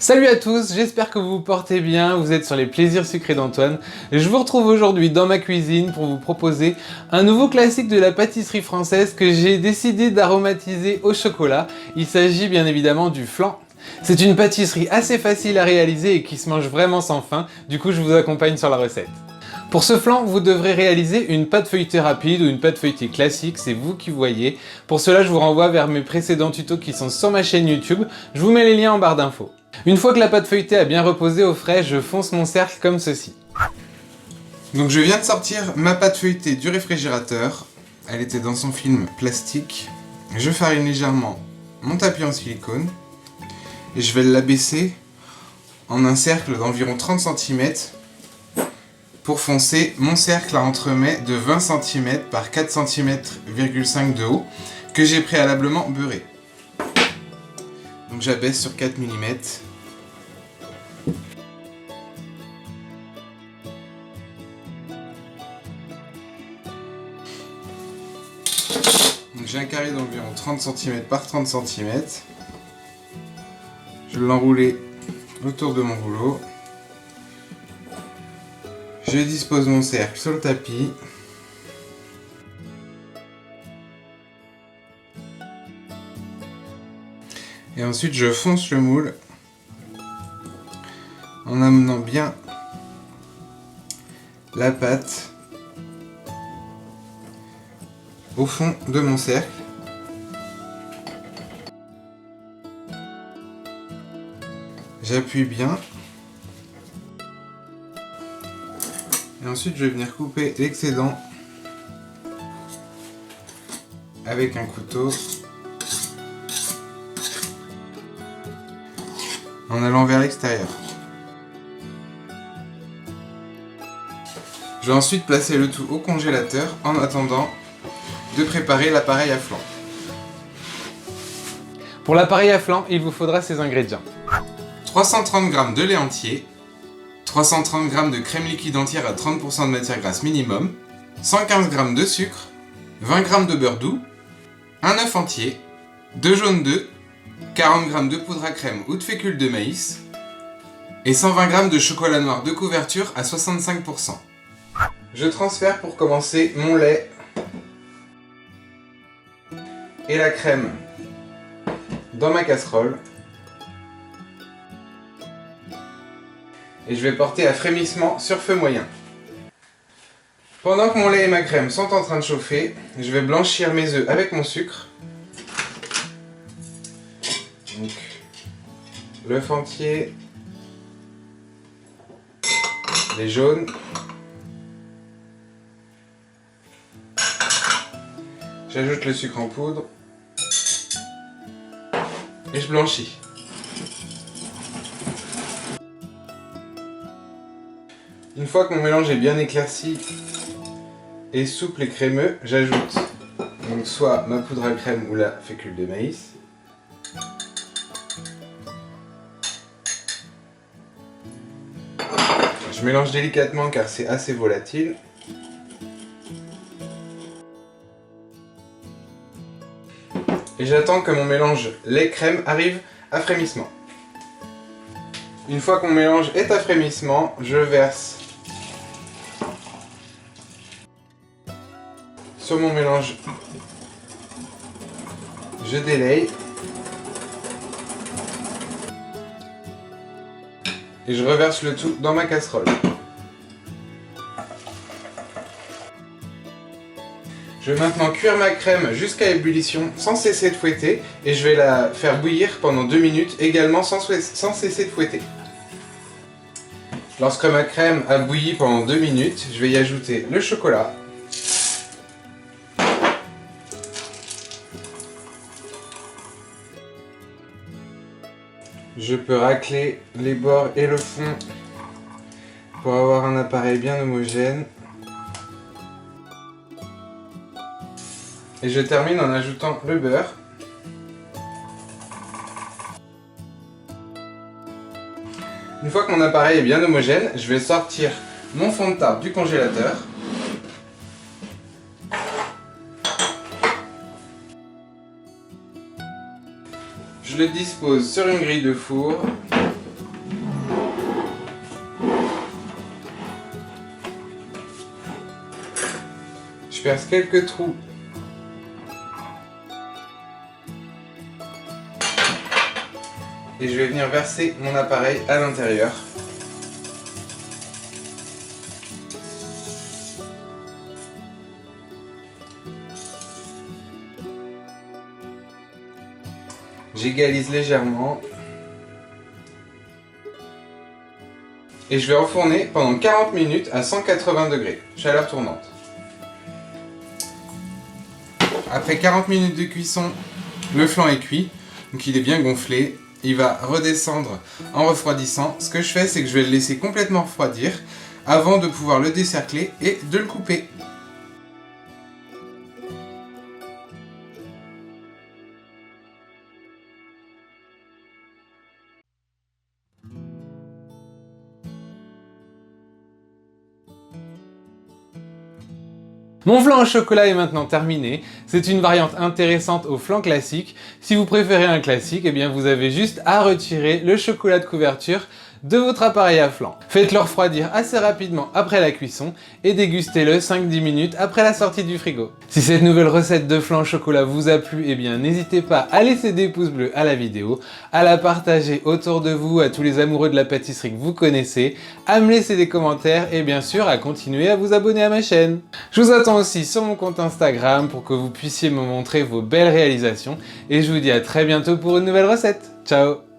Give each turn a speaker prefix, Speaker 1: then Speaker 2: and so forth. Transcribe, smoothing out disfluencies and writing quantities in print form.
Speaker 1: Salut à tous, j'espère que vous vous portez bien, vous êtes sur les plaisirs sucrés d'Antoine. Je vous retrouve aujourd'hui dans ma cuisine pour vous proposer un nouveau classique de la pâtisserie française que j'ai décidé d'aromatiser au chocolat. Il s'agit bien évidemment du flan. C'est une pâtisserie assez facile à réaliser et qui se mange vraiment sans faim, du coup je vous accompagne sur la recette. Pour ce flan, vous devrez réaliser une pâte feuilletée rapide ou une pâte feuilletée classique, c'est vous qui voyez. Pour cela, je vous renvoie vers mes précédents tutos qui sont sur ma chaîne YouTube. Je vous mets les liens en barre d'infos. Une fois que la pâte feuilletée a bien reposé au frais, je fonce mon cercle comme ceci.
Speaker 2: Donc je viens de sortir ma pâte feuilletée du réfrigérateur. Elle était dans son film plastique. Je farine légèrement mon tapis en silicone. Et je vais l'abaisser en un cercle d'environ 30 cm pour foncer mon cercle à entremets de 20 cm par 4,5 cm de haut que j'ai préalablement beurré. Donc j'abaisse sur 4 mm. Donc j'ai un carré d'environ 30 cm par 30 cm. Je vais l'enrouler autour de mon rouleau. Je dispose mon cercle sur le tapis. Et ensuite je fonce le moule en amenant bien la pâte au fond de mon cercle. J'appuie bien. Et ensuite je vais venir couper l'excédent avec un couteau en allant vers l'extérieur. Je vais ensuite placer le tout au congélateur en attendant de préparer l'appareil à flan.
Speaker 1: Pour l'appareil à flan, il vous faudra ces ingrédients.
Speaker 2: 330 g de lait entier, 330 g de crème liquide entière à 30% de matière grasse minimum, 115 g de sucre, 20 g de beurre doux, un œuf entier, 2 jaunes d'œufs, 40 g de poudre à crème ou de fécule de maïs et 120 g de chocolat noir de couverture à 65%. Je transfère pour commencer mon lait et la crème dans ma casserole et je vais porter à frémissement sur feu moyen. Pendant que mon lait et ma crème sont en train de chauffer, je vais blanchir mes œufs avec mon sucre. Donc, l'œuf entier, les jaunes, j'ajoute le sucre en poudre et je blanchis. Une fois que mon mélange est bien éclairci et souple et crémeux, j'ajoute donc soit ma poudre à crème ou la fécule de maïs. Je mélange délicatement car c'est assez volatile. Et j'attends que mon mélange lait-crème arrive à frémissement. Une fois que mon mélange est à frémissement, je verse sur mon mélange, je délaye et je reverse le tout dans ma casserole. Je vais maintenant cuire ma crème jusqu'à ébullition sans cesser de fouetter et je vais la faire bouillir pendant 2 minutes également sans cesser de fouetter. Lorsque ma crème a bouilli pendant 2 minutes, je vais y ajouter le chocolat. Je peux racler les bords et le fond pour avoir un appareil bien homogène. Et je termine en ajoutant le beurre. Une fois que mon appareil est bien homogène, je vais sortir mon fond de tarte du congélateur. Je le dispose sur une grille de four perce quelques trous. Et je vais venir verser mon appareil à l'intérieur. J'égalise légèrement. Et je vais enfourner pendant 40 minutes à 180 degrés, chaleur tournante. Après 40 minutes de cuisson, le flan est cuit, donc il est bien gonflé. Il va redescendre en refroidissant. Ce que je fais, c'est que je vais le laisser complètement refroidir avant de pouvoir le décercler et de le couper.
Speaker 1: Mon flan au chocolat est maintenant terminé. C'est une variante intéressante au flan classique. Si vous préférez un classique, eh bien vous avez juste à retirer le chocolat de couverture de votre appareil à flan. Faites-le refroidir assez rapidement après la cuisson et dégustez-le 5-10 minutes après la sortie du frigo. Si cette nouvelle recette de flan au chocolat vous a plu, eh bien n'hésitez pas à laisser des pouces bleus à la vidéo, à la partager autour de vous à tous les amoureux de la pâtisserie que vous connaissez, à me laisser des commentaires et bien sûr à continuer à vous abonner à ma chaîne. Je vous attends aussi sur mon compte Instagram pour que vous puissiez me montrer vos belles réalisations et je vous dis à très bientôt pour une nouvelle recette. Ciao!